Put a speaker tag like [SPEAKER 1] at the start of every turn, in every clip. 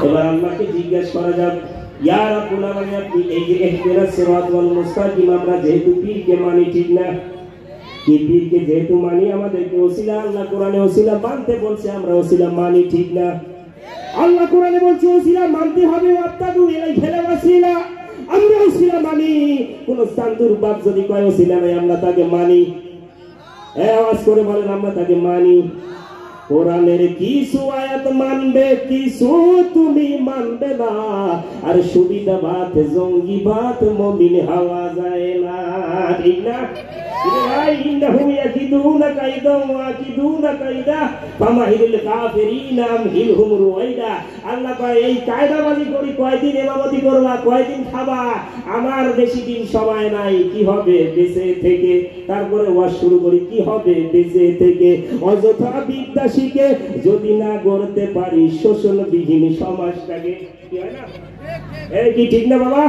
[SPEAKER 1] এবার আল্লাহকে জিজ্ঞাসা করা যাক, ইয়া রাব্বুল আলামিন, আপনি এই যে ইহদিনাস সিরাতাল মুস্তাকিম আমরা যেহেতু পীরকে মানি, ঠিক না? কি পীরকে যেহেতু মানি, আমাদেরকে ওসিলা, আল্লাহ কোরআনে ওসিলা মানতে বলছে, আমরা ওসিলা মানি, ঠিক না? আল্লাহ কোরআনে বলছে ওসিলা মানতে হবে, ওয়াত্তাদু ইলাইহিল ওয়াসিলা, আমরা ওসিলা মানি। কোন চান্দুর বাপ যদি কয় ওসিলা নাই, আমরা তাকে মানি। আওয়াজ করে বলেন, আমরা তাকে মানি। কোরআনের কিছু আয়াত মানবে, কিছু তুমি মানবে না। আর সুবিধাবাদ জঙ্গিবাদ মুমিন হওয়া যায় না, ঠিক না? ইন্নাহুম ইয়াকিদুনা কাইদা ওয়া ইয়াকিদুনা কাইদা ফামাহিলুল কাফিরিনা আমহিলহুম রুয়াইদা। আল্লাহ কয় এই কায়দাবাজি করি, কয়দিন ইমামতি করবা, কয়দিন খাবা, আমার বেশি দিন সময় নাই। কি হবে বেঁচে থেকে? তারপরে ওয়াজ শুরু করি, কি হবে বেঁচে থেকে? অযথা বিদ্যা শিখে যদি না গড়তে পারি শোষণবিহীন সমাজটাকে, কি হয় না? এই কি ঠিক না বাবা?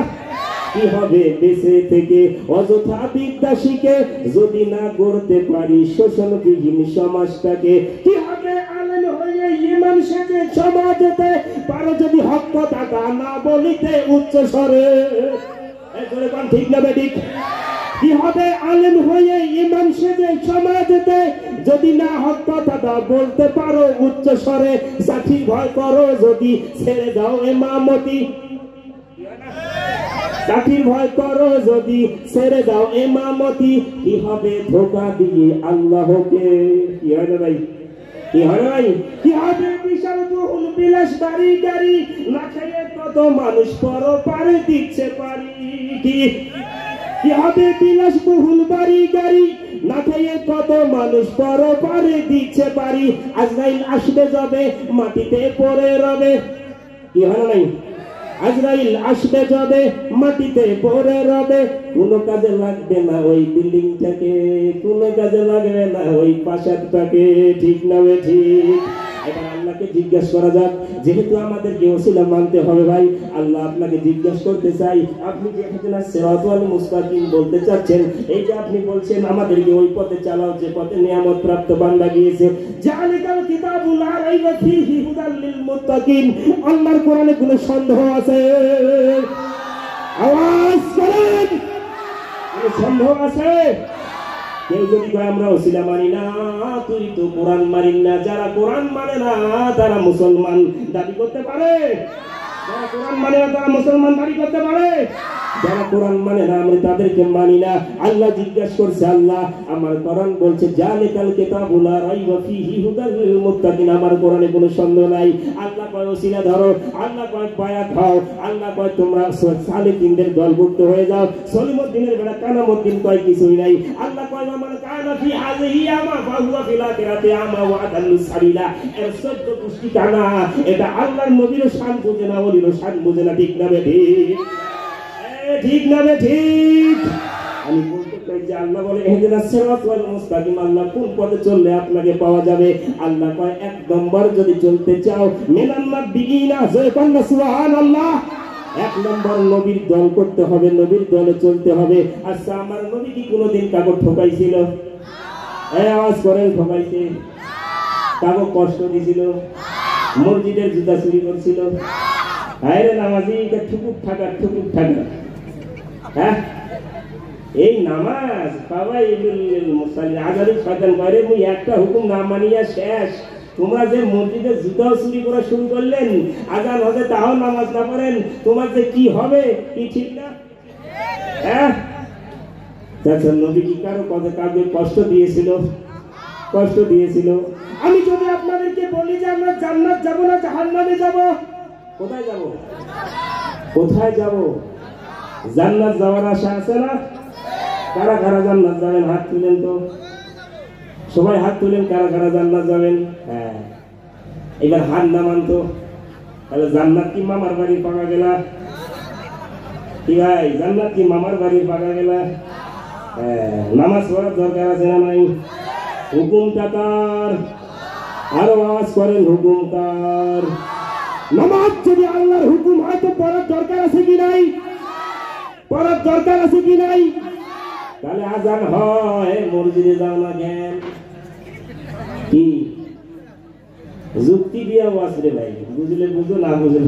[SPEAKER 1] কি হবে বেঁচে থেকে? অযথা বিদ্যা শিখে যদি না গড়তে পারি শোষণবিহীন সমাজটাকে। কি হবে আলেম হয়ে ইমাম সেজে সমাজেতে পারো যদি হক কথা না বলিতে উচ্চ স্বরে, ঠিক না বেঠিক? কি হবে আলেম হয়ে ইমাম সেজে সমাজেতে যদি না হক কথাটা বলতে পারো উচ্চ স্বরে। সাথী ভয় করো যদি ছেড়ে দাও ইমামতি, চাকরির ভয় করো যদি ছেড়ে দাও ইমামতি। কি হবে ধোঁকা দিয়ে আল্লাহকে? কি হয় না ভাই? কি হয় ভাই? কি হবে বিশাল বহুল বিলাস বাড়ি গাড়ি, না খেয়ে কত মানুষ পরপারে দিচ্ছে পারি। কি হবে বিলাস বহুল বাড়ি গাড়ি, না খেয়ে কত মানুষ পরপারে দিচ্ছে পারি। আজরাইল আসবে যাবে মাটিতে পড়ে রবে। কি হয় নাই? আজরাইল আসবে যাবে মাটিতে পড়ে রবে। কোনো কাজে লাগবে না ওই বিল্ডিংটাকে, কোনো কাজে লাগবে না ওই প্রাসাদটাকে, ঠিক না ঠিক? এবার আল্লাহকে জিজ্ঞাসা করা যাক, যেহেতু আমাদেরকে ওসিলা মানতে হবে ভাই, আল্লাহ আপনাকে জিজ্ঞাসা করতে চাই, আপনি যে ইহদিনাস সিরাতাল মুস্তাকিম বলতে চাচ্ছেন, এই যে আপনি বলছেন আমাদেরকে ওই পথে চালাও যে পথে নিয়ামত প্রাপ্ত বান্দা গিয়েছে, জালিকাল কিতাবু লা রাইবা ফীহি হুদাল লিল মুত্তাকিন। আল্লাহর কোরআনে কোনো সন্দেহ আছে? আওয়াজ করেন, কোনো সন্দেহ আছে? কেউ যদি কয় আমরা ওসিলা মানি না, তুই তো কোরআন মানিস না। যারা কোরআন মানে না তারা মুসলমান দাবি করতে পারে? যারা কোরআন মানে না তারা মুসলমান দাবি করতে পারে? যারা কোরআন মানে না আমরা তাদেরকে মানি না। আল্লাহ জিজ্ঞাসা করছে, আল্লাহ আমার কোরআন বলছে জালিকাল কিতাবু লা রাইবা ফীহি হুদাল লিল মুত্তাকিন, আমার কোরআনে কোনো সন্দেহ নাই। আল্লাহ কয় ওসিলা ধরো, আল্লাহ কয় বায়াত হও, আল্লাহ কয় তোমরা সালেকিনদের দলভুক্ত হয়ে যাও। সলিমুদ্দিনের বেটা কানামুদ্দিন কয় কিছুই নাই। আল্লাহ কয় মান কানা ফি হাযিহি আমা ফাহুয়া ফিল আখিরাতি আমা ওয়া আদাল্লু সাবিলা। এর 14 পুষ্টি কানা, এটা আল্লাহর নবীর শান বুঝে না, ওলির শান বুঝে না, ঠিক না বেঠিক? ঠিক না ঠিক? আমি বলতে চাই যে আল্লাহ বলে ইহদিনাস সিরাতাল মুস্তাকিম, আল্লাহ কোন পথে চললে আপনাকে পাওয়া যাবে? আল্লাহ কয় 1 নম্বর যদি চলতে চাও মিনান নাবিয়িনা, জয় কন্যা সুবহানাল্লাহ। 1 নম্বর নবীর দল করতে হবে, নবীর দলে চলতে হবে। আচ্ছা আমার নবী কি কোনোদিন কাউকে ঠকাইছিল? আওয়াজ করেন, ঠকাইছে? কাউকে কষ্ট দিয়েছিল? মসজিদের জুতা চুরি করছিল? আরে নামাজি ঠুকুক থাকা, ঠুকুক থাকা। হ্যাঁ, এই নামাজ আজারি শয়তান করে, মুই একটা হুকুম না মানিয়া শেষ। তোমরা যে মসজিদে জুতাও চুরি করা শুরু করলেন, আজান হবে তাও নামাজ না পড়েন, তোমার যে কি হবে? কি ঠিক না? হ্যাঁ, নবী কি কারো কথা কাউকে কষ্ট দিয়েছিল? কষ্ট দিয়েছিল? আমি যদি আপনাদেরকে বলি যে আমরা জান্নাত যাব না জাহান্নামে যাব, কোথায় যাব? কোথায় যাব? জান্নাত যাওয়ার আশা আছে না? কারা কারা জান্নাত যাবেন হাত তুলেন তো, সবাই হাত তুলেন। কারা কারা জান্নাত যাবেন? হ্যাঁ, এবার হাত নামান তো। তাহলে জান্নাত কি মামার বাড়ির পাকা গেলা? কি ভাই, জান্নাত কি মামার বাড়ির পাকা গেলা? হ্যাঁ, নামাজ পড়ার দরকার আছে না নাই? হুকুমটা কার? আরো আওয়াজ করেন, হুকুম কার? নামাজ যদি আল্লাহর হুকুম হয় তো পড়ার দরকার আছে কি নাই? পড়ার দরকার আছে কি নাই? তাহলে আজান হয় মসজিদে যাও না কেন? কি যুক্তি দিয়া ওয়াজ রে ভাই, বুঝলে বুঝো না বুঝলে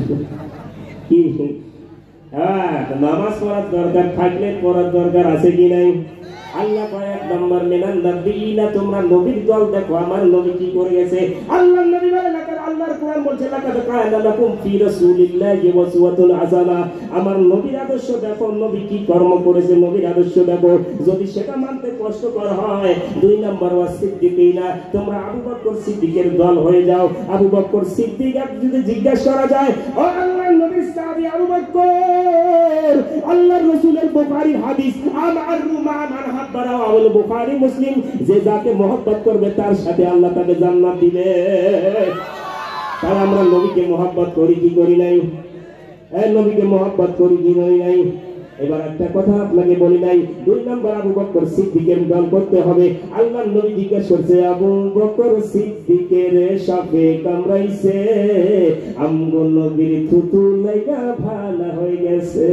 [SPEAKER 1] কি। হ্যাঁ, নামাজ পড়ার দরকার থাকলে পড়ার দরকার আছে কি নাই? আল্লাহ কয় এক নম্বর মিনান নবিয়িনা, তোমরা নবীর দল দেখো আমার নবী কি করে গেছে। আল্লাহর নবী বলে লাকাদ, আল্লাহর কোরআন বলছে লাকাদ কানা লাকুম ফি রাসূলিল্লাহি উসওয়াতুন হাসানা, আমার নবীর আদর্শ দেখো, নবী কি কর্ম করেছে নবীর আদর্শ দেখো। যদি সেটা মানতে কষ্টকর হয়, দুই নম্বর ওয়া সিদ্দিকিনা, তোমরা আবু বকর সিদ্দিকের দল হয়ে যাও। আবু বকর সিদ্দিক যদি জিজ্ঞাসা করা যায়, ও আল্লাহর নবীর সাহাবী আবু বকর, আল্লাহর রাসূলের বুখারী হাদিস আমার রুমা মান হাব্বারা ওয়াল বুখারী মুসলিম, যে যাকে মহব্বত করবে তার সাথে আল্লাহ তাকে জান্নাত দিবে। তাহলে আমরা নবীকে মহব্বত করি কি করি নাই? নবীকে মহব্বত করি কি করি নাই? এবার একটা কথা আপনাকে বলি নাই, দুই নম্বর আবু বকর সিদ্দিকের দল করতে হবে। আল্লাহর নবী জিজ্ঞেস করছে, আবু বকর সিদ্দিকের সাপে কামড়াইছে, আমগো নবীর থুতু লাইগা ভালো হয়ে গেছে।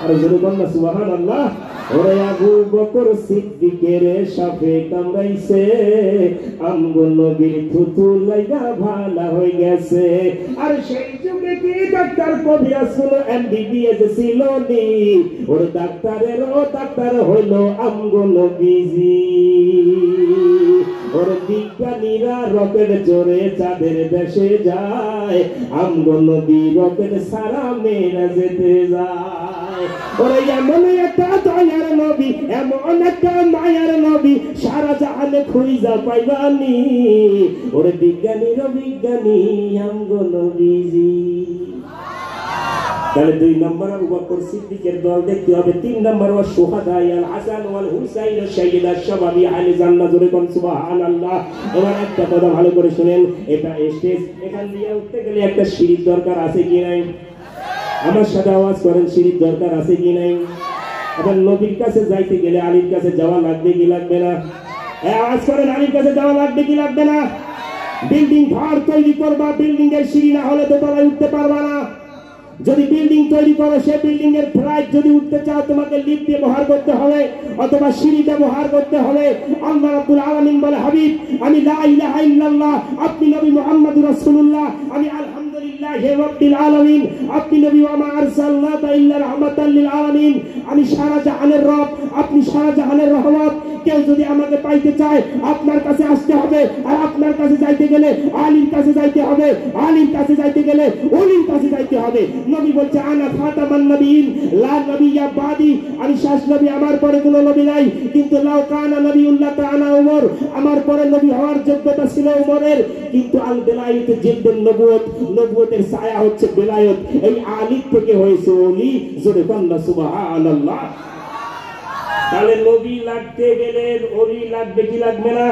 [SPEAKER 1] আর যদি বলনা সুবহানাল্লাহ, ওরে আবু বকর সিদ্দিকের সাপে কামড়াইছে, আমগো নবীর থুতু লাইগা ভালো হয়ে গেছে। আর সেই যুগে কি ডাক্তার কবিরাজ ছিল, এমবিবিএস ছিল নি, ওর ডাক্তারেরও ডাক্তার হইল আমগো নবীজি। ওর বিজ্ঞানীরা রকেট জোরে চাঁদের দেশে যায়, আমগো নবী রকেট সারা মেরা যেতে যায়। ওরে এমন একটা দয়ার নবী, এমন একটা মায়ার নবী, সারা জাহানে খুঁজা পাইবানি। ওরে বিজ্ঞানীর বিজ্ঞানী আমগো নবীজি। তাহলে দুই নম্বর আবু বকর সিদ্দিকের দল দেখতে হবে। তিন নম্বর ওয়া শুহাদা আল হাসান ওয়াল হুসাইন শাহিদা শাবাবি আহলে জান্নাত, জোরে কোন সুবহানাল্লাহ। এবার একটা কথা ভালো করে শুনেন, এটা স্টেজ, এখান দিয়ে উঠতে গেলে একটা সিঁড়ির দরকার আছে কি নাই? আমার সাথে আওয়াজ করেন, সিঁড়ির দরকার আছে কি নাই? আবার নবীর কাছে যাইতে গেলে আলীর কাছে যাওয়া লাগবে কি লাগবে না? আওয়াজ করেন, আলীর কাছে যাওয়া লাগবে কি লাগবে না? বিল্ডিং ঘর তৈরি করবা, বিল্ডিং এর সিঁড়ি না হলে তো তোমরা উঠতে পারবা না। যদি বিল্ডিং তৈরি করো, সে বিল্ডিং এর ফ্লাইট যদি উঠতে চাও, তোমাকে লিফট ব্যবহার করতে হবে অথবা সিঁড়ি ব্যবহার করতে হবে। আল্লাহ রাব্বুল আলামিন বলে, হাবিব আমি লা ইলাহা ইল্লাল্লাহ, আপনি নবী মুহাম্মদুর রাসূলুল্লাহ, আমি আলহামদুলিল্লাহি রাব্বিল আলামিন, আপনি নবী ওয়া মা আরসালনাকা ইল্লা রাহমাতাল লিল আলামিন, আমি সারা জাহানের রব, আপনি সারা জাহানের রহমত। কেউ যদি আমাকে পাইতে চায় আপনার কাছে আসতে হবে, আর আপনার কাছে যাইতে গেলে আলীর কাছে যাইতে হবে, আলীর কাছে যাইতে গেলে ওলির কাছে যাইতে হবে। নবী বলছে, আনা খাতামান নবিয়্যিন লা নবিয়্যা বাদি, আমি শেষ নবী, আমার পরে কোনো নবী নাই। কিন্তু লাউ কানা নবিয়্যুল্লাহ তাআলা ওমর, আমার পরে নবী হওয়ার যোগ্যতা ছিল ওমরের, কিন্তু আল বেলায়েত জিলদুন নবুয়ত, নবুয়তের ছায়া হচ্ছে বেলায়েত, এই আলী থেকে হয়েছে ওলি। জোরে বলনা সুবহানাল্লাহ। তাহলে নবী লাগতে গেলে ওলি লাগবে কি লাগবে না?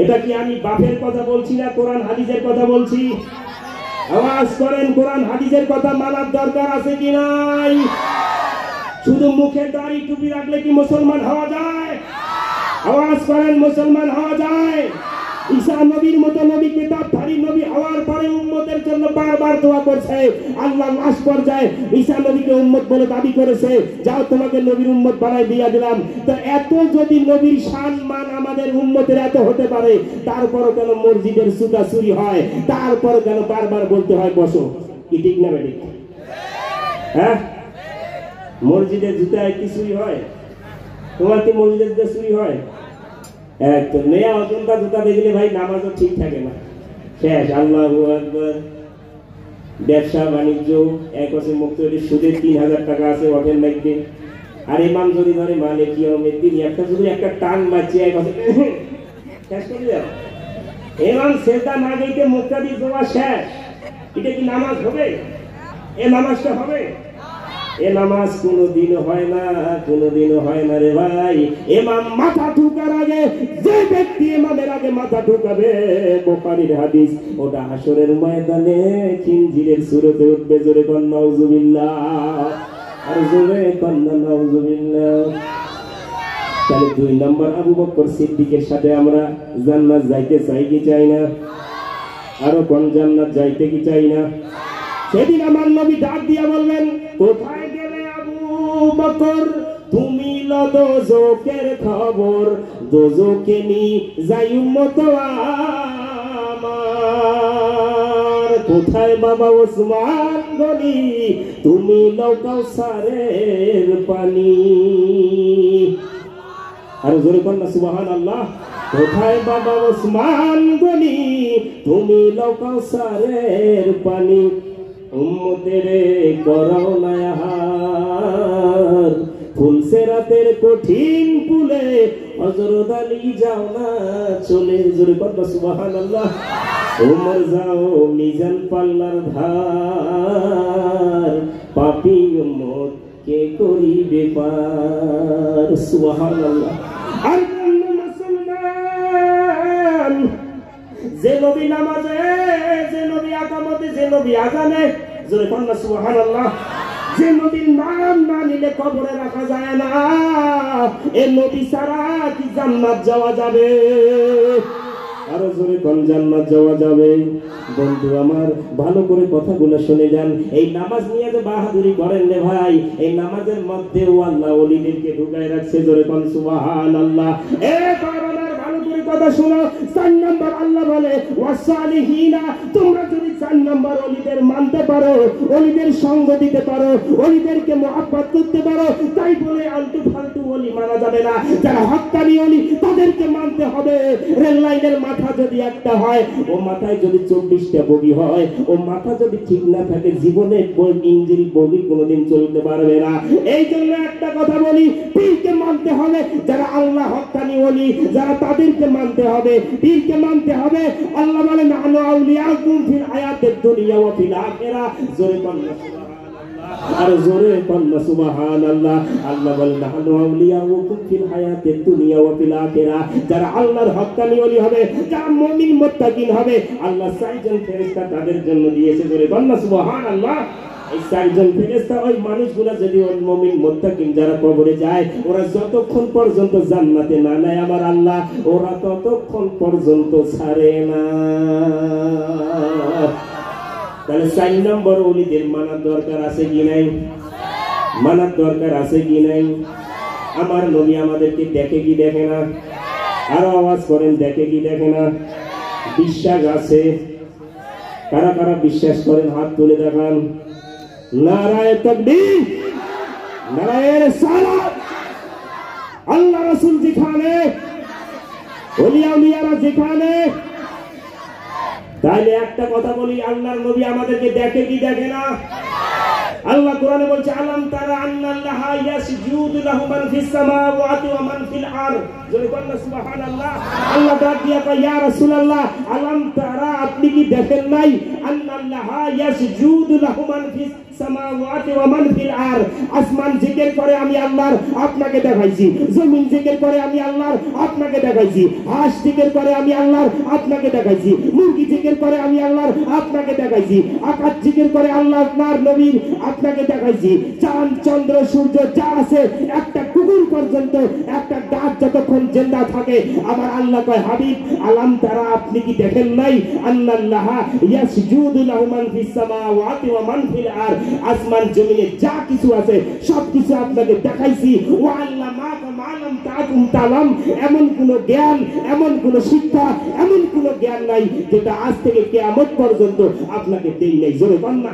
[SPEAKER 1] এটা কি আমি বাপের কথা বলছি না কোরআন হাদিসের কথা বলছি? আওয়াজ করেন, কোরআন হাদিসের কথা মানার দরকার আছে কি নাই? শুধু মুখে দাড়ি টুপি রাখলে কি মুসলমান হওয়া যায়? আওয়াজ করেন, মুসলমান হওয়া যায়? ঈসা নবীর মতো নবী, কিতাবধারী নবী হওয়ার পরে উম্মতের জন্য বারবার দোয়া করছে। আল্লাহ লাস্ট পর্যায়ে ঈসা নবীকে উম্মত বলে দাবি করেছে, যাও তোমাকে নবীর উম্মত বানাই দিয়া দিলাম। তো এত যদি নবীর শান মান আমাদের উম্মতের এত হতে পারে, তারপরও কেন মসজিদের সুতা চুরি হয়? তারপরও কেন বারবার বলতে হয় বসো? কি ঠিক না বেঠিক? হ্যাঁ, মসজিদের জুতায় কি চুরি হয়? তোমার কি মসজিদের জুতা চুরি হয়? একদম নেয়া অজন্তা জুতা দেখলে ভাই নামাজও ঠিক থাকে না, শেষ। আল্লাহু আকবার। ব্যবসা বাণিজ্য এক বছর মুক্ত হলে সুদের 3000 টাকা আছে ওঠেন নাকি? আর ইমাম যদি ধরে মানে কি হবে, তিনি একটা শুধু একটা টান মারছে এক বছর শেষ করে দাও। ইমাম সেজদা না গইতে মুক্তা দিয়ে দোয়া শেষ। এটা কি নামাজ হবে? এ নামাজটা হবে? এ নামাজ কোনদিনও হয় না, কোনদিনও হয় না রে ভাই। ইমাম মাথা ঠুকার আগে, যে ব্যক্তি ইমামের আগে মাথা ঠুকাবে, বুখারীর হাদিস, ওটা হাসরের ময়দানে খিনজিরের সুরতে উঠবে। জোরে কোন নাউজুবিল্লাহ, আর জোরে কোন নাউজুবিল্লাহ। তাহলে 2 নম্বর আবু বকর সিদ্দিকের সাথে আমরা জান্নাত যাইতে চাই কি চাই না? আরো কোন জান্নাত যাইতে কি চাই না? সেদিন আমার নবী ডাক দিয়া বললেন, কোথায় গেলে আবু বকর? তুমি লো দোজখের খবর, দোজখে নি যাই উম্মত কোথায় বাবা ওসমান গনি তুমি লও কাউসারের পানি আর জোরে বল না সুবহানাল্লাহ কোথায় বাবা ওসমান গনি তুমি লও কাউসারের পানি উম্মতের করো না আহার ফুলছে রাতের কঠিন পুলে হযরত আলী যাও না চলে জোরে বল না সুবহানাল্লাহ ওমর যাও মিজান পাল্লার ধার পাপী উম্মত কে করিবে পার সুবহানাল্লাহ আর মুসলমান যে নবী নামাজে যে নবী আকামতে যে নবী আযানে জোরে বল না সুবহানাল্লাহ যে নবীর নাম না নিলে কবরে রাখা যায় না এই নবী ছাড়া কি জান্নাত যাওয়া যাবে আরো জোরে কোন জান্নাত যাওয়া যাবে বন্ধু আমার ভালো করে কথাগুলো শুনে যান এই নামাজ নিয়ে যে বাহাদুরি করেন রে ভাই এই নামাজের মধ্যেও আল্লাহ ওলিদেরকে ঢুকায় রাখছে জোরে কোন সুবহানাল্লাহ এ বাবারা ভালো করে কথা শোনো 4 নাম্বার আল্লাহ বলে ওয়াসালিহিনা তোমরা যদি 4 নাম্বার ওলিদের মানতে পারো ওলিদের সঙ্গ দিতে পারো ওলিদেরকে মহব্বত করতে পারো তাই বলে আলতু ফালতু ওলি মানা যাবে না যারা হক্কানি ওলি তাদেরকে মানতে হবে রেল লাইনের মাথা যদি একটা হয় ও মাথায় যদি 24টা বগি হয় ও মাথা যদি ঠিক না থাকে জীবনে ইঞ্জিন বগি কোনোদিন চলতে পারবে না এই জন্য একটা কথা বলি পীরকে মানতে হবে যারা আল্লাহ হক্কানি ওলি যারা তাদেরকে মানতে হবে পীরকে মানতে হবে আল্লাহ বলেন নাহনু আউলিয়াকুম ফিল হায়াতিদ দুনিয়া ওয়া ফিল আখিরা জোরে বলুন আর জোরে বলুন সুবহানাল্লাহ আল্লাহ বলেন নাহনু আউলিয়াকুম ফিল হায়াতিদ দুনিয়া ওয়া ফিল আখিরা যারা আল্লাহর হক্কানি ওলি হবে যারা মুমিন মুত্তাকিন হবে আল্লাহ 4 জন ফেরেশতা তাদের জন্য দিয়েছে জোরে বলুন সুবহানাল্লাহ এই 4 জন ফেরেশতা ওই মানুষগুলা যদি ওই মুমিন মুত্তাকিন যারা কবরে যায় ওরা যতক্ষণ পর্যন্ত জান্নাতে না নেয় আমার আল্লাহ ওরা ততক্ষণ পর্যন্ত ছাড়ে না তাহলে 4 নম্বর ওলিদের মানার দরকার আছে কি নাই মানার দরকার আছে কি নাই আমার নবী আমাদেরকে দেখে কি দেখে না আরো আওয়াজ করেন দেখে কি দেখে না বিশ্বাস আছে কারা কারা বিশ্বাস করেন হাত তুলে দেখান নারায়ে তাকবীর নারায়ে রিসালাত আল্লাহ রাসূল যেখানে ওলিয়া উলিয়ারা যেখানে তাইলে একটা কথা বলি আল্লাহর নবী আমাদেরকে দেখে কি দেখে না আল্লাহ কোরআনে বলছে আলাম তারা আন্নাল্লাহা ইয়াসজুদু লাহু মান ফিস সামাওয়াতি ওয়া মান ফিল আরদ জোরে বলুন সুবহানাল্লাহ আল্লাহ ডাক দিয়া কয় ইয়া রাসূলুল্লাহ আলাম তারা আপনি কি দেখেন নাই আন্নাল্লাহা ইয়াসজুদু লাহু মান ফিস সামাওয়াতি ওয়া মান ফিল আরদ আসমান জিকির করে আমি আল্লাহর আপনাকে দেখাইছি জমিন জিকির করে আমি আল্লাহর আপনাকে দেখাইছি হাঁস জিকির করে আমি আল্লাহর আপনাকে দেখাইছি মুরগি জিকির করে আমি আল্লাহর আপনাকে দেখাইছি আকাশ জিকির করে আল্লাহ আপনার নবীর আপনাকে দেখাইছি চাঁদ চন্দ্র সূর্য যা আছে একটা কুকুর পর্যন্ত একটা ডাক যতক্ষণ জিন্দা থাকে আমার আল্লাহ কয় হাবিব আলাম তারা আপনি কি দেখেন নাই আল্লাহ ইয়াসজুদু লাহু মান ফিস সামাওয়াতি ওয়া মান ফিল আরদ আসমান জমিনে যা কিছু আছে সবকিছু আপনাকে দেখাইছি ওয়া আল্লামাকা মা লাম তাকুম তালাম এমন কোন জ্ঞান এমন কোন শিক্ষা এমন কোন জ্ঞান নাই যেটা আজ থেকে কিয়ামত পর্যন্ত আপনাকে দেই নাই জোরে বল না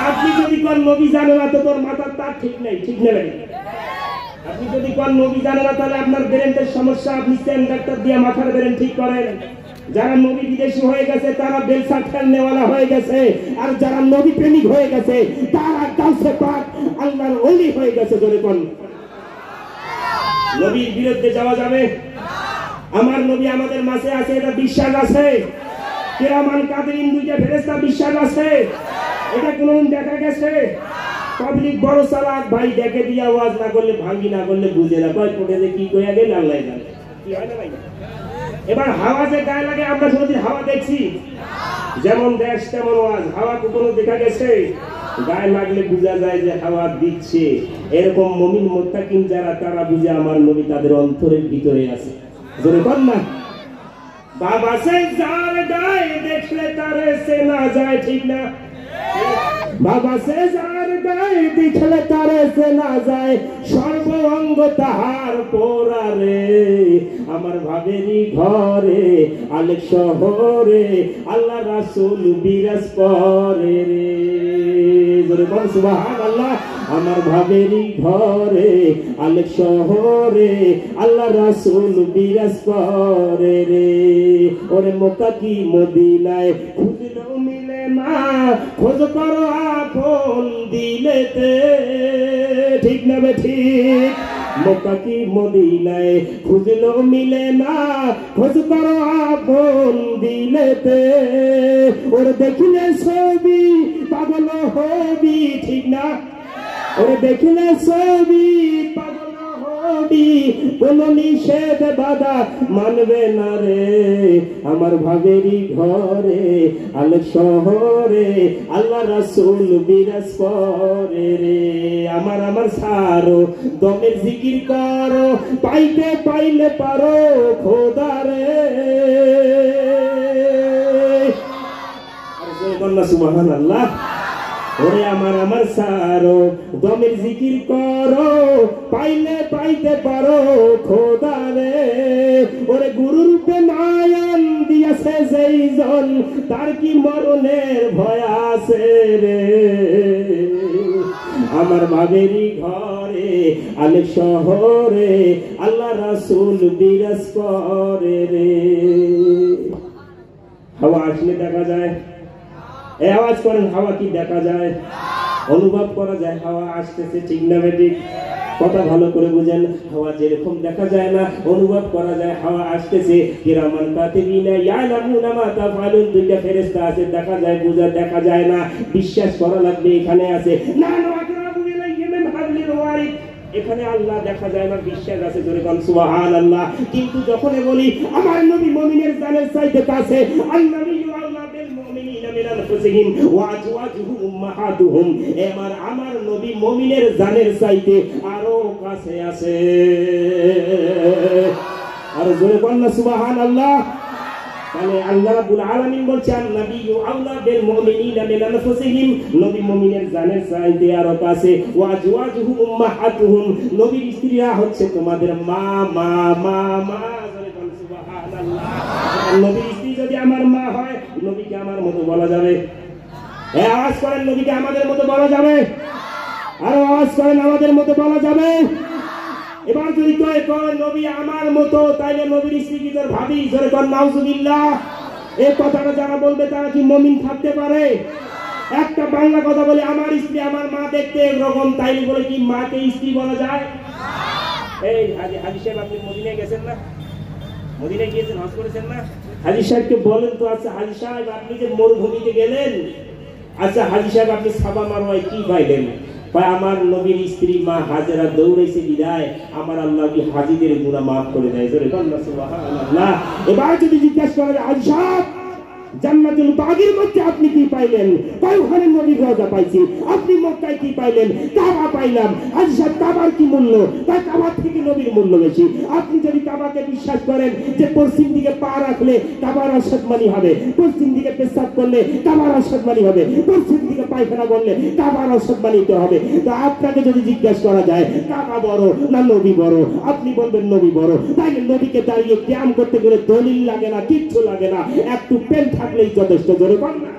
[SPEAKER 1] আপনি যদি কোন নবী জানেন না তো তোর মাথার তার ঠিক নাই ঠিক নেই আপনি যদি কোন নবী জানেন না তাহলে আপনার ব্রেনের সমস্যা আপনি স্টেন ডাক্তার দিয়ে মাথার ব্রেন ঠিক করেন যারা নবী বিদেশী হয়ে গেছে তারা বেলসা খেলনেওয়ালা হয়ে গেছে আর যারা নবী প্রেমিক হয়ে গেছে তারা গাউসে পাক আল্লাহর ওলি হয়ে গেছে জোরে কোন নবীর বিরুদ্ধে যাওয়া যাবে আমার নবী আমাদের মাঝে আছে এটা বিশ্বাস আছে কিরামান কাদিরিন দুইটা ফেরেশতা বিশ্বাস আছে এটা কোনদিন দেখা গেছে পাবলিক বড় চালাক ভাই দেখে দিয়া ওয়াজ না করলে ভাঙ্গি না করলে বুঝে না কয় কোটে যে কি কইয়া গেল আল্লাহ জানে কি হয় না ভাই এবার হাওয়া যে গায়ে লাগে আমরা যদি হাওয়া দেখছি যেমন দেশ তেমন ওয়াজ হাওয়া কোনো দেখা গেছে গায়ে লাগলে বোঝা যায় যে হাওয়া দিচ্ছে এরকম মুমিন মুত্তাকিন যারা তারা বুঝে আমার নবী তাদের অন্তরের ভিতরে আছে জোরে বল না বাবা সে যার গায়ে দেখলে তারে সে না যায় ঠিক না বাবা সে যার গায়ে দেখলে তারে চেনা যায়, সর্ব অঙ্গ তাহার পোড়ারে। আমার ভাবেরই ঘরে আলেক শহরে আল্লাহ রাসূল বিরাজ করে রে। জোরে বল সুবহানাল্লাহ। আমার ভাবেরই ঘরে আলেক শহরে আল্লাহ রাসূল বিরাজ করে রে। ওরে মক্কা কি মদিনায় খুঁজলেও মিলে না, খোঁজ করো আপন দিলেতে। ঠিক না বে ঠিক? মক্কা কি মদিনায় খুঁজলেও মিলে না, খোঁজ করো আপন দিলেতে। ওরে দেখিলে ছবি পাগল হবি। ঠিক না? ওরে দেখিলে ছবি পাগল হবি, কোন নিষেধ বাধা মানবে না রে। আমার ভাবেরই ঘরে আলেক শহরে আল্লাহ রাসূল বিরাজ করে রে। আমার সারো দমের জিকির করো, পাইতে পাইলে পারো খোদা রে। সুবহানাল্লাহ। ওরে আমার সারো দমের জিকির করো, পাইলে পাইতে পারো খোদা রে। ওরে গুরুর রূপে নয়ন দিয়াছে যেই জন, তার কি মরণের ভয় আছে রে। আমার ভাবেরই ঘরে আলেক শহরে আল্লাহ রাসূল বিরাজ করে রে। হাওয়া আসলে দেখা যায়, এই আওয়াজ করেন, হাওয়া কি দেখা যায়? অনুভব করা যায় হাওয়া আসতেছে। ঠিক না বেঠিক? কথা ভালো করে বুঝেন। হাওয়া যেরকম দেখা যায় না, অনুভব করা যায় হাওয়া আসতেছে। কিরামান কাতিবিনা ইয়ালামুনা মা তাফআলুন, দুইটা ফেরেশতা আছে, দেখা যায় বোঝা দেখা যায় না। বিশ্বাস করা লাগবে এখানে আছে না। এখানে আল্লাহ দেখা যায় না, বিশ্বাস আছে। জোরে বল সুবহানাল্লাহ। কিন্তু যখন বলি আমার নবী মুমিনের জানের চাইতে কাছে, আল্লাহু আল্লাহ বিল মুমিনিনা মিন আনফুসিহিম ওয়া আজওয়াজুহুম উম্মাহাতুহুম, আমার নবী মুমিনের জানের চাইতে আরো কাছে আছে। আর জোরে বল না সুবহানাল্লাহ। তাহলে আল্লাহ রাব্বুল আলামিন বলছেন নবিয়্যু আউলা বিল মুমিনিনা মিন আনফুসিহিম, নবী মুমিনের জানের চাইতে আরো কাছে। ওয়া আজওয়াজুহুম উম্মাহাতুহুম, নবীর স্ত্রীরা হচ্ছে তোমাদের মা মা মা মা। সুবহানাল্লাহ। নবীর স্ত্রী যদি আমার মা হয়, নবীকে আমার মতো বলা যাবে? এই আওয়াজ করেন, নবীকে আমাদের মতো বলা যাবে? আর আওয়াজ করেন, আমাদের মতো বলা যাবে? এবার যদি কয় নবী আমার মতো, তাইলে নবীর স্ত্রী কি তোর ভাবি? জোরে কর নাউজুবিল্লাহ। এই কথাটা যারা বলবে তারা কি মুমিন থাকতে পারে? একটা বাংলা কথা বলে আমার স্ত্রী আমার মা দেখতে এরকম, তাইলে বলে কি মাকে স্ত্রী বলা যায়? এই হাজী সাহেব, আপনি মদিনায় গেছেন না? মদিনায় গিয়েছেন, হজ করেছেন না? হাজী সাহেবকে বলেন তো, আচ্ছা হাজী সাহেব আপনি যে মরুভূমিতে গেলেন, আচ্ছা হাজী সাহেব আপনি সাবা মারওয়ায় কি পাইলেন? আমার নবীর স্ত্রী মা হাজেরা দৌড়াইছে বিদায়, আমার আল্লাহ কি হাজীদের গুনাহ মাফ করে দেয়। জোরে বল সুবহানাল্লাহ। এবার যদি জিজ্ঞাসা করা যায় হাজী সাহেব জান্নাতুল বাগীর মধ্যে আপনি কি পাইলেন? ওখানে নবীর রওজা পাইছি। আপনি মক্কায় কি পাইলেন? কাবা পাইলাম। হাজী সাহেব কাবার কি মূল্য? তাই কাবার থেকে নবীর মূল্য বেশি। আপনি যদি কাবাকে বিশ্বাস করেন যে পশ্চিম দিকে পা রাখলে কাবার অসম্মানী হবে, পশ্চিম দিকে পেশাব করলে কাবার অসম্মানী হবে, পশ্চিম দিকে পায়খানা করলে কাবার অসম্মানিত হবে, তো আপনাকে যদি জিজ্ঞাসা করা যায় কাবা বড় না নবী বড়, আপনি বলবেন নবী বড়। তাই নবীকে দাঁড়িয়ে ক্যাম করতে গেলে দলিল লাগে না, কিচ্ছু লাগে না, একটু পেন থাকলেই যথেষ্ট। জোরে বল না।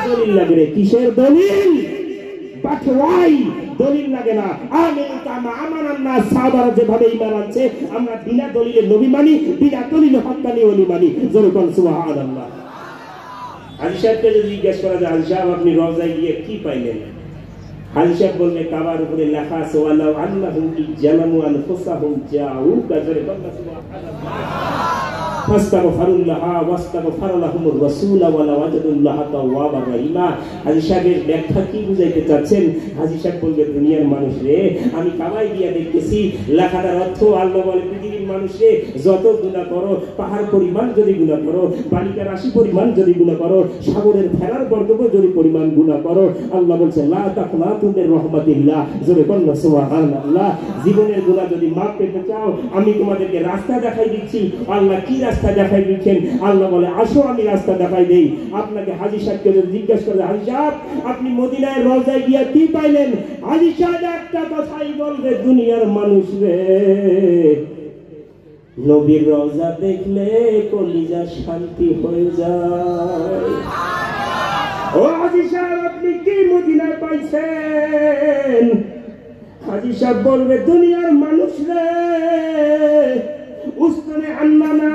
[SPEAKER 1] দলিল লাগে রে? কিসের দলিল? পাঠওয়াই দলিল লাগে না। আমিন কামা আমানান নাস, সাহাবারা যেভাবে ঈমান আনছে আমরা বিনা দলিলে নবী মানি, বিনা দলিলে হক্কানি ওলি মানি। জোরে বল সুবহানাল্লাহ। হাজী সাহেবকে যদি জিজ্ঞাসা করা যায় হাজী সাহেব আপনি রওজায় গিয়ে কি পাইলেন? হাজী সাহেব বলবে কাবার উপরে লেখা আছে ওয়ালাউ আন্নাহুম ইজ্জালামু আনফুসাহুম জাউকা। জোরে বল সুবহানাল্লাহ। ফাস্তাগফিরুল্লাহ ওয়াস্তাগফার লাহুমুর রাসূল ওয়া লাওয়াজাদুল্লাহ তাওয়াবার রহিমা। হাজী সাহেবের ব্যাখ্যা কি বুঝাইতে চাচ্ছেন? হাজী সাহেব বলবে দুনিয়ার মানুষ রে, আমি কাবায় গিয়া দেখতেছি লেখাটার অর্থ আল্লাহ বলে পৃথিবীর মানুষে যত গুনাহ করো, পাহাড় পরিমাণ যদি গুনাহ করো, বালিকা রাশি পরিমাণ যদি গুনাহ করো, সাগরের ফেরার বর্গব যদি পরিমাণ গুনাহ করো, আল্লাহ বলছে লা তাকনাতু মির রাহমাতিল্লাহ। জোরে বল সুবহানাল্লাহ। জীবনের গুনাহ যদি মাফ পেতে চাও আমি তোমাদেরকে রাস্তা দেখাই দিচ্ছি। আল্লাহ কি রাস্তা রাস্তা দেখাই দিচ্ছেন। আল্লাহ বলে আসো আমি রাস্তা দেখাই দেই। আপনাকে হাজী সাহেবকে যদি জিজ্ঞেস করে, হাজী সাহেব আপনি মদিনায় রওজায় গিয়া কি পাইলেন? হাজী সাহেব একটা কথাই বলবে, দুনিয়ার মানুষ রে, নবীর রওজা দেখলে কলিজা শান্তি হয়ে যায়। ও হাজী সাহেব আপনি কি মদিনায় পাইছেন? হাজী সাহেব বলবে, দুনিয়ার মানুষ রে, উস্তানে আন্নানা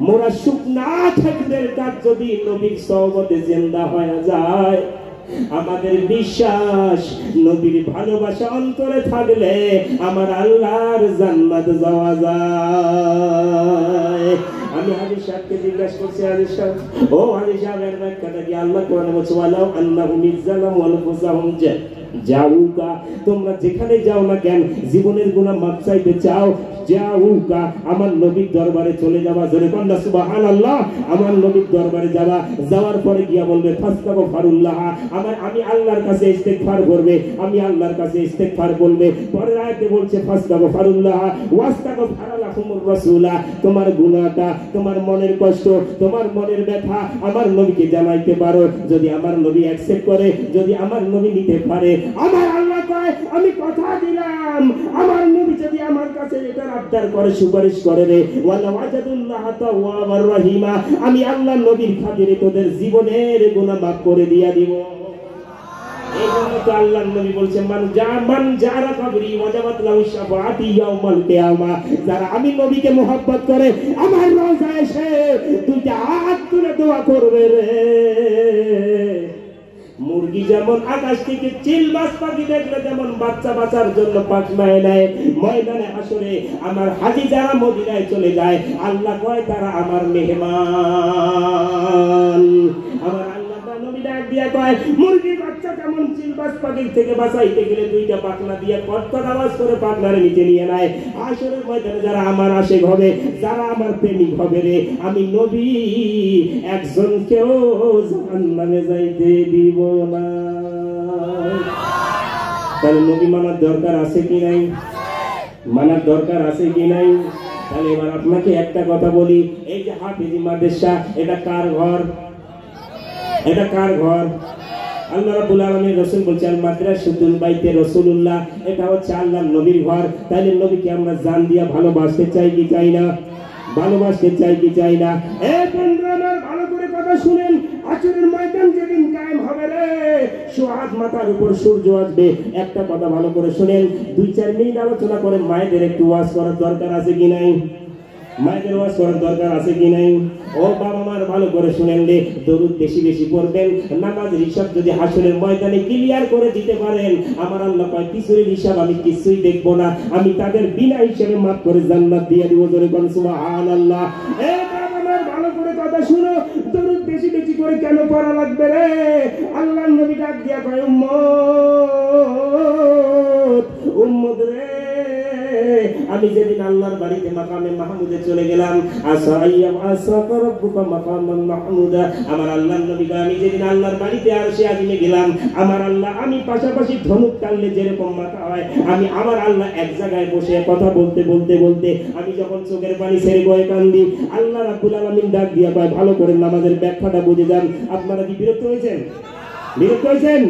[SPEAKER 1] মোরা শুকনা খেজুরের গাছ যদি নবীর সহবতে জিন্দা হয়ে যায়, আমাদের বিশ্বাস নবীর ভালোবাসা অন্তরে থাকলে আমার আল্লাহর জান্নাত যাওয়া যায়। আমি হাজী সাহেবকে জিজ্ঞাসা করছি, হাজী সাহেব ও হাজী সাহেবের ব্যাখ্যাটা কি? আল্লাহ কোরআনে বলছে, ওয়ালাউ আন্নাহুম ইযযালামু আনফুসাহুম যাউকা, তোমরা যেখানে যাও না কেন জীবনের গুনাহ মাফ চাইতে চাও, যাউকা আমার নবীর দরবারে চলে যাবা। জোরে বলনা সুবহানাল্লাহ। আমার নবীর দরবারে যাবা, যাওয়ার পরে গিয়া বলবে ফাস্তাগফিরুল্লাহ, আমি আল্লাহর কাছে ইস্তেগফার করবে, আমি আল্লাহর কাছে ইস্তেগফার বলবে। পরের আয়াতে বলছে ফাস্তাগফিরুল্লাহ ওয়াস্তাগফারা লাহুমুর রাসূলা, তোমার গুনাহটা, তোমার মনের কষ্ট, তোমার মনের ব্যথা আমার নবীকে জানাইতে পারো। যদি আমার নবী অ্যাকসেপ্ট করে, যদি আমার নবী নিতে পারে, আমার আল্লাহ কয় আমি কথা দিলাম, আমার নবী যদি আমার কাছে এটা আবদার করে, সুপারিশ করে রে, ওয়ালা ওয়াজাদুল্লাহ তাওয়াবার রহিমা, আমি আল্লাহ নবীর খাতিরে তোদের জীবনের গুনাহ মাফ করে দিয়া দিব। এই জন্য তো আল্লাহর নবী বলছেন, মান জারা কবরি ওয়াজাবাত লাহু শাফাআতি ইয়াউমাল কিয়ামা, যারা আমি নবীকে মুহাব্বত করে আমার রওজায় এসে দুইটা হাত তুলে দোয়া করবে রে। মুরগি যেমন আকাশ থেকে চিলবাজ পাখি দেখলে যেমন বাচ্চা বাঁচার জন্য পাখনায় নেয়, ময়দানে হাসরে আমার হাজী যারা মদিনায় চলে যায়, আল্লাহ কয় তারা আমার মেহমান। আমার আল্লাহ নবী ডাক দিয়া কয়, মুরগির বাচ্চা যেমন চিলবাজ পাখির থেকে বাঁচাইতে গেলে দুইটা পাখনা দিয়ে কটকট আওয়াজ করে পাখনারে নিচে নিয়ে নেয়, হাসরের ময়দানে যারা আমার আশিক হবে, যারা আমার প্রেমিক হবে রে, আমি নবী একজনকেও জাহান্নামে যাইতে দিব না। তাহলে নবী মানার দরকার আছে কি নাই? মানার দরকার আছে কি নাই? তাহলে এবার আপনাকে একটা কথা বলি, এই যে হাফিজি মাদ্রাসা, এটা কার ঘর? এটা কার ঘর? আল্লাহ রাব্বুল আলামিন, রাসূল বলছেন আল মাদ্রাসাতুল বাইতে রাসূলুল্লাহ, এটা হচ্ছে আল্লাহর নবীর ঘর। তাইলে নবীকে আমরা জান দিয়া ভালোবাসতে চাই কি চাই না? ভালোবাসতে চাই কি চাই না? এই বন্ধুরা আমার ভালো করে কথা শুনেন, হাসরের ময়দান যেদিন কায়েম হবে রে, সুহাদ মাথার উপর সূর্য আসবে। একটা কথা ভালো করে শুনেন, 2-4 মিনিট আলোচনা করে মায়েদের একটু ওয়াজ করার দরকার আছে কি নাই? মায়েদের ওয়াজ করার দরকার আছে কি নাই? ও বাবা মার ভালো করে শুনেন রে, দরুদ বেশি বেশি পড়বেন। নামাজের হিসাব যদি হাসরের ময়দানে ক্লিয়ার করে দিতে পারেন, আমার আল্লাহ কয় পিছনের হিসাব আমি কিছুই দেখব না, আমি তাদের বিনা হিসাবে মাফ করে জান্নাত দিয়ে দিব। জোরে বলেন সুবহানাল্লাহ। এই বাবা মার ভালো করে কথা শুনো, দরুদ বেশি বেশি করে কেন পড়া লাগবে রে? আল্লাহর নবী ডাক দিয়া কয়, উম্মত উম্মত রে, আমি যেদিন আল্লাহর বাড়িতে মাকামে মাহমুদে চলে গেলাম, আমার আল্লাহর নবী, আমি যেদিন আল্লাহর বাড়িতে আরশে আজিমে গেলাম, আমার আল্লাহ, আমি পাশাপাশি ধনুক টানলে যেরকম মাথা হয়, আমি আমার আল্লাহ এক জায়গায় বসে কথা বলতে বলতে বলতে আমি যখন চোখের পানি ছেড়ে বয়ে কান্দি, আল্লাহ রাব্বুল আলামিন ডাক দিয়া কয়, ভালো করে নামাজের ব্যাখ্যাটা বুঝে যান। আপনারা কি বিরক্ত হয়েছেন? বিরক্ত হয়েছেন?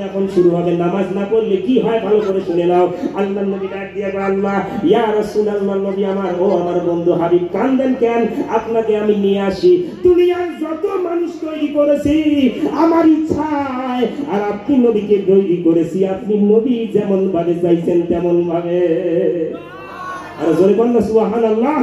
[SPEAKER 1] এখন শুরু হবে, নামাজ না পড়লে কি হয় ভালো করে শুনে নাও। আল্লাহর নবী ডাক দিয়া বলে, আল্লাহ ইয়া রাসূলুল্লাহ, নবী আমার, ও আমার বন্ধু হাবিব, কান্দেন কেন? আপনাকে আমি নিয়ে আসি, দুনিয়ার যত মানুষ তৈরি করেছি আমার ইচ্ছায়, আর আপনি নবীকে তৈরি করেছি আপনি নবী যেমন ভাবে চাইছেন তেমন ভাবে। আর জোরে বলুন সুবহানাল্লাহ।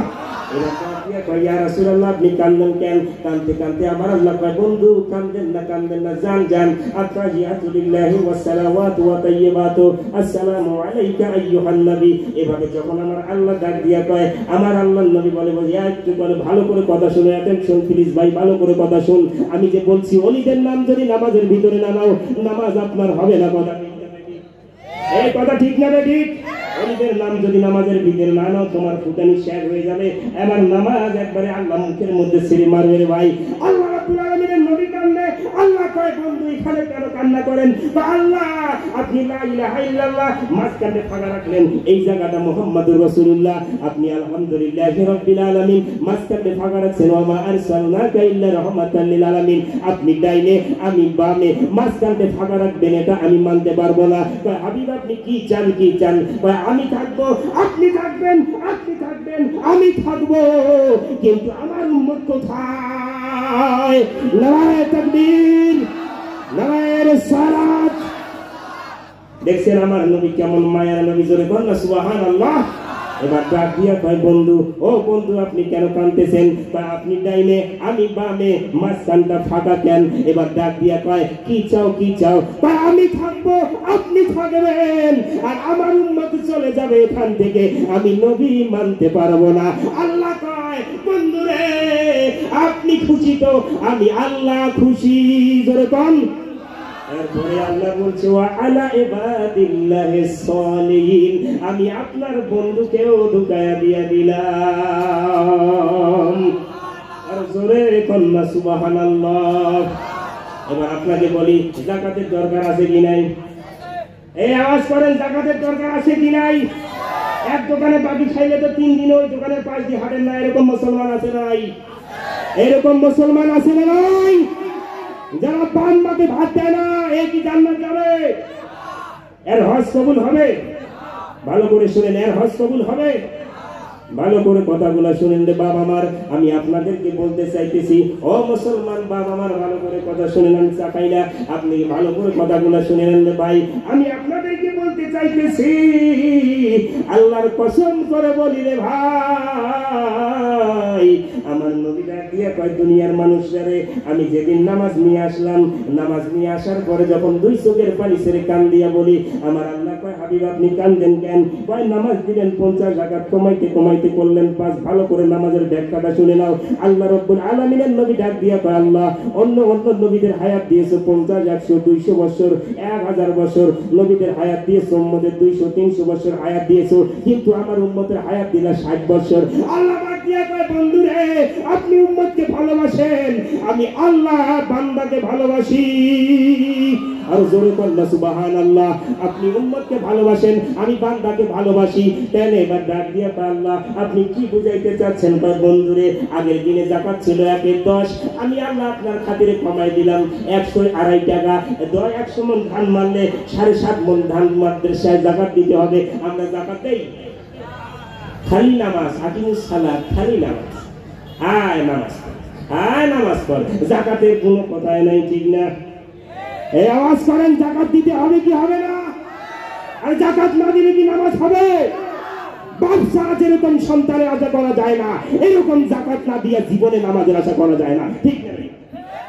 [SPEAKER 1] আপনি কান্দেন কেন? কানতে কানতে আমার আল্লাহ কয়, বন্ধু কান্দেন না, কান্দেন না, জান জান। আত-তাহিয়াতু লিল্লাহি ওয়াস সালাওয়াতু ওয়া তাইয়্যিবাতু, আসসালামু আলাইকা আইয়ুহান নবী। এভাবে যখন আমার আল্লাহ ডাক দিয়া কয়, আমার আল্লাহর নবী বলে, একটু করে ভালো করে কথা শুনে, অ্যাটেনশন প্লিজ ভাই, ভালো করে কথা শুন। আমি যে বলছি ওলিদের নাম যদি নামাজের ভিতরে না নাও, নামাজ আপনার হবে না। কথা এই কথা ঠিক না ঠিক? ওলিদের নাম যদি নামাজের ভিতরে না নাও, তোমার ফুটানি শেষ হয়ে যাবে। এবার নামাজ একবারে আল্লাহ মুখের মধ্যে ছিঁড়ে মারবে রে ভাই। আল্লাহ রব্বুল আলামিনের নবী কান্দে, আল্লাহ কয় বন্ধু এখানে কেন কান্না করেন? আল্লাহ আপনি লা ইলাহা ইল্লাল্লাহ মাঝখানে ফাঁকা রাখলেন, এই জায়গাটা মুহাম্মাদুর রাসূলুল্লাহ, আপনি আলহামদুলিল্লাহি রাব্বিল আলামিন মাঝখানে ফাঁকা রাখছেন, ওয়া মা আরসালনাকা ইল্লা রাহমাতাল লিল আলামিন। আপনি ডাইনে আমি বামে মাঝখানে ফাঁকা রাখবেন, এটা আমি মানতে পারবো না। হাবিব আপনি কি চান, কি চান? আমি থাকবো, আপনি থাকবেন, আপনি থাকবেন, আমি থাকবো, কিন্তু আমার উম্মত কোথায়? নারায়ে তাকবীর, নারায়ে রিসালাত। দেখছেন আমার নবী কেমন মায়ার নবী, জোরে বল না সুবহানাল্লাহ। এবার ডাক দিয়া কয় বন্ধু, ও বন্ধু আপনি কেন কাঁদতেছেন? আপনি ডাইনে আমি বামে মাঝখানটা ফাঁকা কেন? এবার ডাক দিয়া কয় কি চাও, কি চাও? আমি থাকবো, আপনি থাকবেন, আর আমার উম্মত চলে যাবে এখান থেকে, আমি নবী মানতে পারবো না। আল্লাহ কয় বন্ধু রে আপনি খুশি তো, আমি আল্লাহ খুশি, জোরে বল। এরপরে আল্লাহ বলছে ওয়া আলা ইবাদিল্লাহিস সালিহিন, আমি আপনার বন্ধুকেও ঢুকায়া দিয়া দিলাম। আর জোরে কন্যা সুবহানাল্লাহ। এবার আপনাকে বলি যাকাতের দরকার আছে কি নাই? এই আওয়াজ করেন, যাকাতের দরকার আছে কি নাই? এক দোকানে বাকি খাইলে তো 3 দিন ওই দোকানের পাশ দিয়ে হাঁটেন না, এরকম মুসলমান আছে নাই? এরকম মুসলমান আছে না নাই? যারা পান মাকে ভাত দেয় না, এ কি জান্নাত যাবে? এর হজ কবুল হবে? ভালো করে শুনেন, এর হজ কবুল হবে? ভালো করে কথাগুলো শুনেন রে বাবা আমার, আমি আপনাদেরকে বলতে চাইতেছি, ও মুসলমান বাবা আমার ভালো করে কথা শুনেন, আমি চাপাই না, আপনি ভালো করে কথাগুলো শুনে নেন রে ভাই। আমি আপনাদেরকে বলতে চাইতেছি, আল্লাহর কসম করে বলি রে ভাই, আমার নবী ডাক দিয়া কয় দুনিয়ার মানুষরে আমি যেদিন নামাজ নিয়ে আসলাম, নামাজ নিয়ে আসার পরে যখন 2 চোখের পানি ছেড়ে কান দিয়া বলি, আমার আল্লাহ কয় হাবিব আপনি কান্দেন কেন? কয় নামাজ দিলেন 50 রাকাত, কমাইতে কমাইতে করলেন 5। ভালো করে নামাজের ব্যাখ্যাটা শুনে নাও। আল্লাহ রাব্বুল আলামিনের নবী ডাক দিয়া কয় আল্লাহ অন্য অন্য নবীদের হায়াত দিয়েছো 50, 100, 200 বছর, 1000 বছর নবীদের হায়াত দিয়েছো, উম্মতের 200, 300 বছর হায়াত দিয়েছো, কিন্তু আমার উম্মতের হায়াত দিলা 60 বছর। আল্লাহ ডাক দিয়া কয় বন্ধু রে আপনি উম্মতকে ভালোবাসেন, আমি আল্লাহ বান্দাকে ভালোবাসি। আর জোরে বলনা সুবহানাল্লাহ। আপনি উম্মতকে ভালোবাসেন, আমি বান্দাকে ভালোবাসি। কেন? এবার ডাক দিয়া কয় আল্লাহ আপনি কি বুঝাইতে চাচ্ছেন? কয় বন্ধুরে আগের দিনে যাকাত ছিল 1-এর 10, আমি আল্লাহ আপনার খাতিরে কমাই দিলাম 102.5 টাকা। 100 মণ ধান মারলে 7.5 মণ ধান মাদ্রাসায় যাকাত দিতে হবে। আমরা যাকাত দেই? খালি নামাজ, আকিমুস সালাত, খালি নামাজ, আয় নামাজ, আয় নামাজ পড়, যাকাতের কোনো কথাই নাই, ঠিক না? এই আওয়াজ করেন, যাকাত দিতে হবে কি হবে না? আর যাকাত না দিলে কি নামাজ হবে? ব্যবসা যেরকম সন্তানের আশা করা যায় না, এরকম যাকাত না দিয়ে জীবনে নামাজের আশা করা যায় না, ঠিক না?